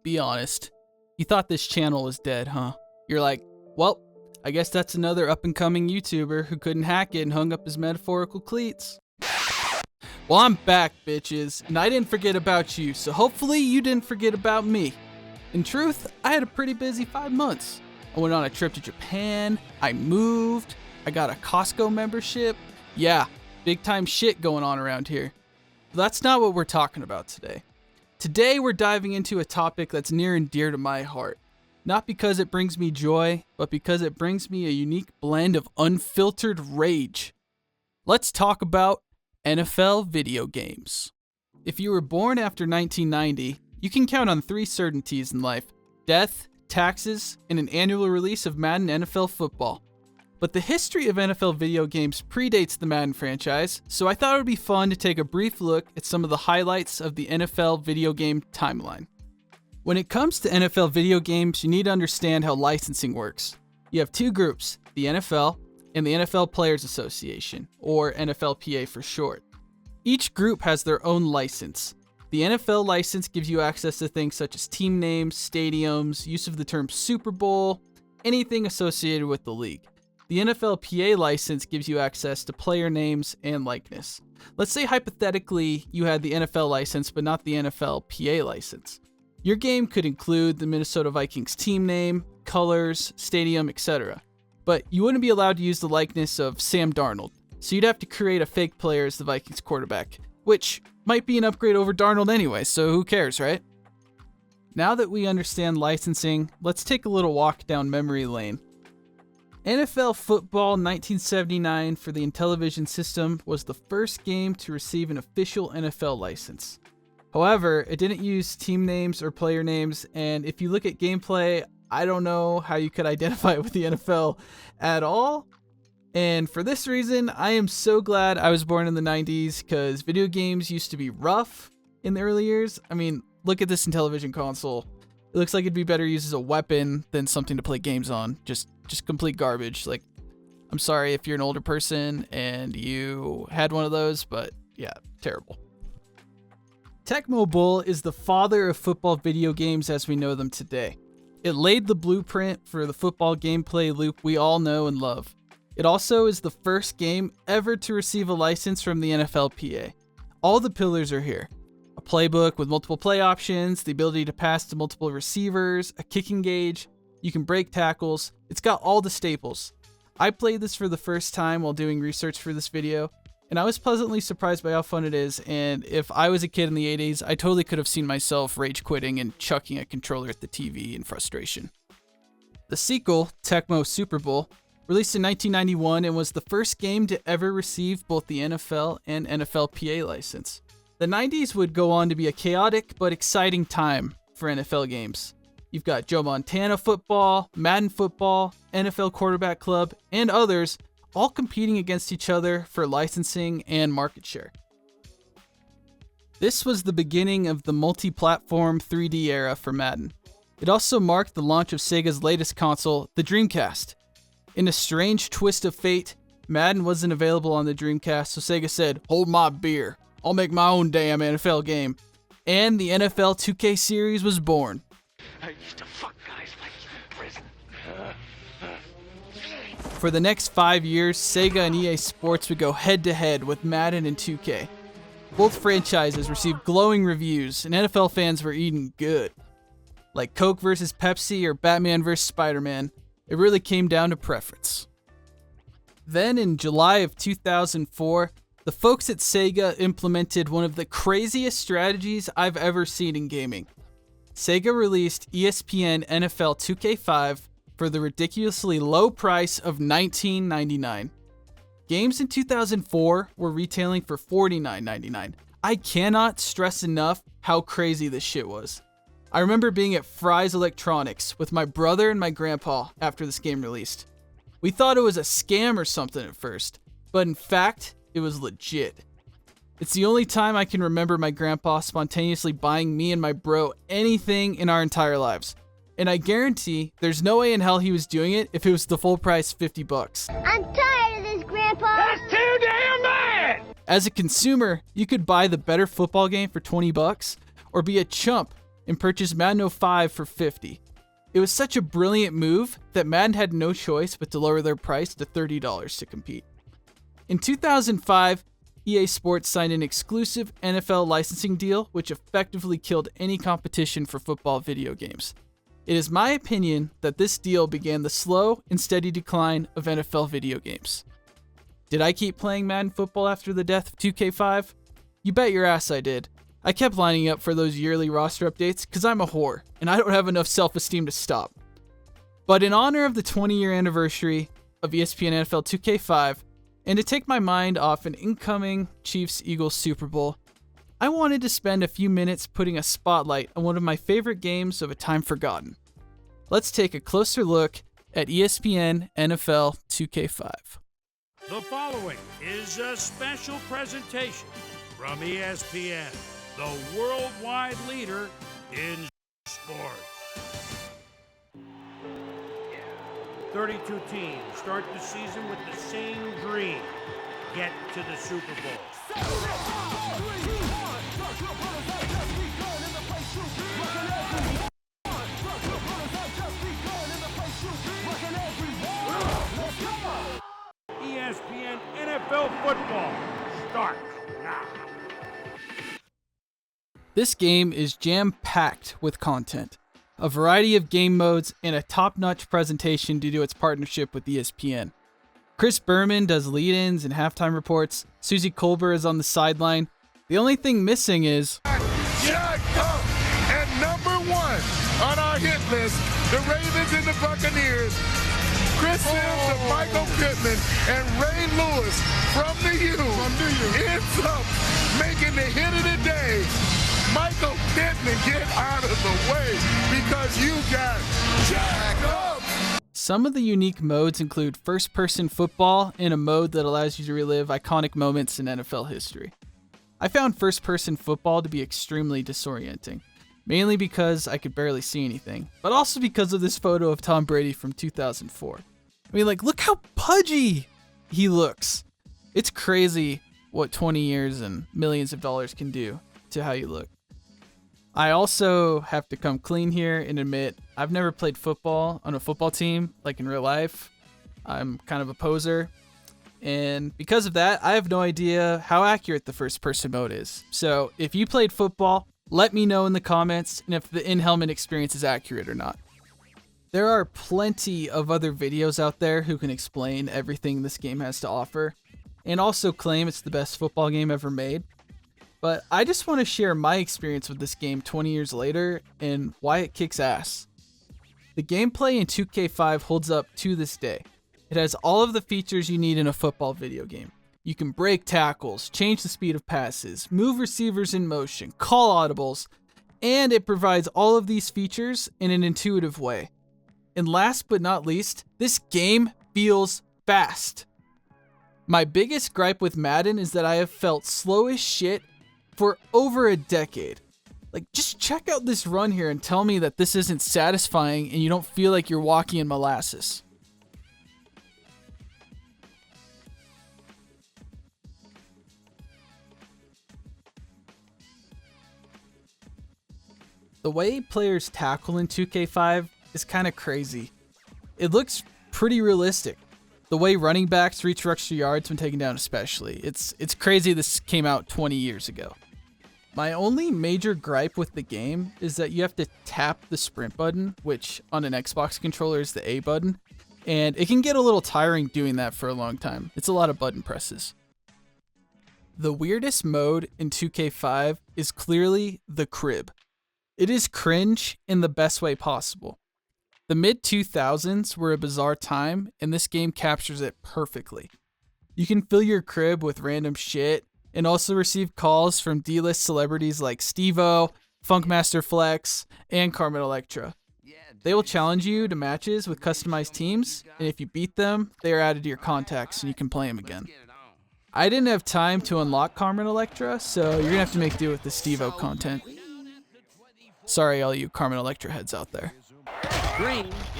be honest. You thought this channel was dead, huh? You're like, well, I guess that's another up-and-coming YouTuber who couldn't hack it and hung up his metaphorical cleats. Well, I'm back, bitches, and I didn't forget about you, so hopefully you didn't forget about me. In truth, I had a pretty busy 5 months. I went on a trip to Japan, I moved, I got a Costco membership. Yeah, big time shit going on around here. But that's not what we're talking about today. Today we're diving into a topic that's near and dear to my heart. Not because it brings me joy, but because it brings me a unique blend of unfiltered rage. Let's talk about NFL video games. If you were born after 1990, you can count on 3 certainties in life: death, taxes, and an annual release of Madden NFL Football. But the history of NFL video games predates the Madden franchise, so I thought it would be fun to take a brief look at some of the highlights of the NFL video game timeline. When it comes to NFL video games, you need to understand how licensing works. You have 2 groups, the NFL and the NFL Players Association, or NFLPA for short. Each group has their own license. The NFL license gives you access to things such as team names, stadiums, use of the term Super Bowl, anything associated with the league. The NFLPA license gives you access to player names and likeness. Let's say hypothetically you had the NFL license but not the NFLPA license. Your game could include the Minnesota Vikings team name, colors, stadium, etc. But you wouldn't be allowed to use the likeness of Sam Darnold, so you'd have to create a fake player as the Vikings quarterback, which might be an upgrade over Darnold anyway, so who cares, right? Now that we understand licensing, let's take a little walk down memory lane. NFL Football 1979 for the Intellivision system was the first game to receive an official NFL license. However, it didn't use team names or player names, and if you look at gameplay, I don't know how you could identify it with the NFL at all. And for this reason, I am so glad I was born in the 90s, because video games used to be rough in the early years. I mean, look at this Intellivision console. It looks like it'd be better used as a weapon than something to play games on. Just complete garbage. Like, I'm sorry if you're an older person and you had one of those, but yeah, terrible. Tecmo Bowl is the father of football video games as we know them today. It laid the blueprint for the football gameplay loop we all know and love. It also is the first game ever to receive a license from the NFLPA. All the pillars are here. A playbook with multiple play options, the ability to pass to multiple receivers, a kicking gauge, you can break tackles. It's got all the staples. I played this for the first time while doing research for this video, and I was pleasantly surprised by how fun it is, and if I was a kid in the 80s, I totally could have seen myself rage quitting and chucking a controller at the TV in frustration. The sequel, Tecmo Super Bowl, released in 1991 and was the first game to ever receive both the NFL and NFLPA license. The 90s would go on to be a chaotic but exciting time for NFL games. You've got Joe Montana football, Madden football, NFL Quarterback Club, and others all competing against each other for licensing and market share. This was the beginning of the multi-platform 3D era for Madden. It also marked the launch of Sega's latest console, the Dreamcast. In a strange twist of fate, Madden wasn't available on the Dreamcast, so Sega said, "Hold my beer. I'll make my own damn NFL game." And the NFL 2K series was born. I used to fuck guys like you in prison. For the next 5 years, Sega and EA Sports would go head-to-head with Madden and 2K. Both franchises received glowing reviews, and NFL fans were eating good. Like Coke versus Pepsi or Batman versus Spider-Man, it really came down to preference. Then in July of 2004, the folks at Sega implemented one of the craziest strategies I've ever seen in gaming. Sega released ESPN NFL 2K5 for the ridiculously low price of $19.99. Games in 2004 were retailing for $49.99. I cannot stress enough how crazy this shit was. I remember being at Fry's Electronics with my brother and my grandpa after this game released. We thought it was a scam or something at first, but in fact, it was legit. It's the only time I can remember my grandpa spontaneously buying me and my bro anything in our entire lives. And I guarantee there's no way in hell he was doing it if it was the full price $50. I'm tired of this, Grandpa. That's too damn bad! As a consumer, you could buy the better football game for $20 or be a chump and purchased Madden 05 for $50. It was such a brilliant move that Madden had no choice but to lower their price to $30 to compete. In 2005, EA Sports signed an exclusive NFL licensing deal, which effectively killed any competition for football video games. It is my opinion that this deal began the slow and steady decline of NFL video games. Did I keep playing Madden football after the death of 2K5? You bet your ass I did. I kept lining up for those yearly roster updates because I'm a whore and I don't have enough self-esteem to stop. But in honor of the 20-year anniversary of ESPN NFL 2K5, and to take my mind off an incoming Chiefs-Eagles Super Bowl, I wanted to spend a few minutes putting a spotlight on one of my favorite games of a time forgotten. Let's take a closer look at ESPN NFL 2K5. The following is a special presentation from ESPN, the worldwide leader in sports. 32 teams start the season with the same dream: get to the Super Bowl. ESPN NFL football starts now. This game is jam-packed with content, a variety of game modes, and a top-notch presentation due to its partnership with ESPN. Chris Berman does lead-ins and halftime reports. Suzy Kolber is on the sideline. The only thing missing is... Here I come, and number one on our hit list, the Ravens and the Buccaneers, Chris Sims and Michael Pittman and Ray Lewis from the U ends up making the hit of the day. Michael Pittman, get out of the way because you got jacked up. Some of the unique modes include first-person football and a mode that allows you to relive iconic moments in NFL history. I found first-person football to be extremely disorienting, mainly because I could barely see anything, but also because of this photo of Tom Brady from 2004. I mean, like, look how pudgy he looks. It's crazy what 20 years and millions of dollars can do to how you look. I also have to come clean here and admit I've never played football on a football team, like in real life. I'm kind of a poser. And because of that, I have no idea how accurate the first-person mode is. So if you played football, let me know in the comments and if the in-helmet experience is accurate or not. There are plenty of other videos out there who can explain everything this game has to offer, and also claim it's the best football game ever made. But I just want to share my experience with this game 20 years later and why it kicks ass. The gameplay in 2K5 holds up to this day. It has all of the features you need in a football video game. You can break tackles, change the speed of passes, move receivers in motion, call audibles, and it provides all of these features in an intuitive way. And last but not least, this game feels fast. My biggest gripe with Madden is that I have felt slow as shit for over a decade. Like, just check out this run here and tell me that this isn't satisfying and you don't feel like you're walking in molasses. The way players tackle in 2K5 is kind of crazy. It looks pretty realistic. The way running backs reach for extra yards when taken down especially. It's crazy this came out 20 years ago. My only major gripe with the game is that you have to tap the sprint button, which on an Xbox controller is the A button, and it can get a little tiring doing that for a long time. It's a lot of button presses. The weirdest mode in 2K5 is clearly the crib. It is cringe in the best way possible. The mid-2000s were a bizarre time, and this game captures it perfectly. You can fill your crib with random shit, and also receive calls from D-list celebrities like Steve-O, Funkmaster Flex, and Carmen Electra. They will challenge you to matches with customized teams, and if you beat them, they are added to your contacts and you can play them again. I didn't have time to unlock Carmen Electra, so you're gonna have to make do with the Steve-O content. Sorry all you Carmen Electra heads out there.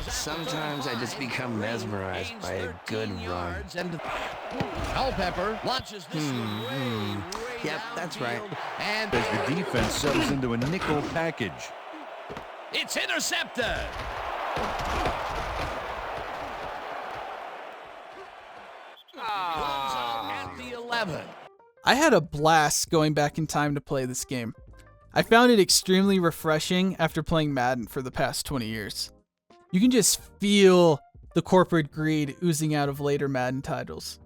Sometimes I just become mesmerized by a good run. Culpepper launches this Yep, that's right. and As the defense settles into a nickel package. It's intercepted. At the 11. I had a blast going back in time to play this game. I found it extremely refreshing after playing Madden for the past 20 years. You can just feel the corporate greed oozing out of later Madden titles.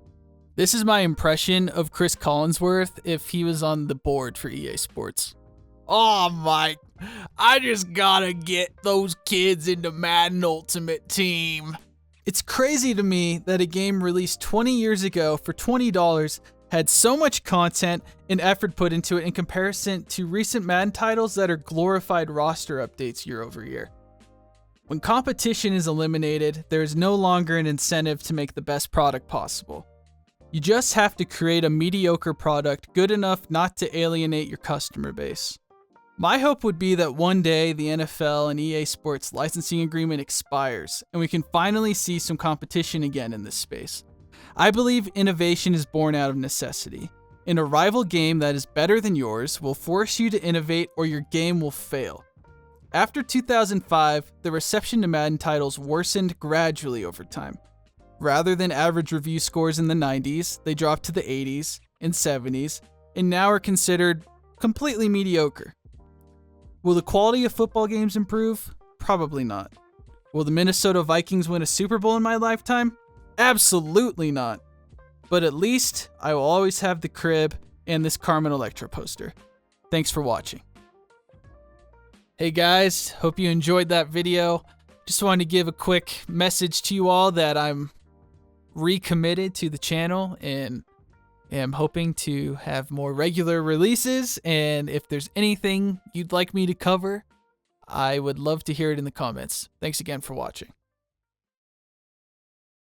This is my impression of Chris Collinsworth if he was on the board for EA Sports. Oh my, I just gotta get those kids into Madden Ultimate Team. It's crazy to me that a game released 20 years ago for $20 had so much content and effort put into it in comparison to recent Madden titles that are glorified roster updates year over year. When competition is eliminated, there is no longer an incentive to make the best product possible. You just have to create a mediocre product good enough not to alienate your customer base. My hope would be that one day the NFL and EA Sports licensing agreement expires and we can finally see some competition again in this space. I believe innovation is born out of necessity, and a rival game that is better than yours will force you to innovate or your game will fail. After 2005, the reception to Madden titles worsened gradually over time. Rather than average review scores in the 90s, they dropped to the 80s and 70s, and now are considered completely mediocre. Will the quality of football games improve? Probably not. Will the Minnesota Vikings win a Super Bowl in my lifetime? Absolutely not. But at least I will always have the crib and this Carmen Electra poster. Thanks for watching. Hey guys, hope you enjoyed that video. Just wanted to give a quick message to you all that I'm recommitted to the channel and am hoping to have more regular releases, and if there's anything you'd like me to cover, I would love to hear it in the comments. Thanks again for watching.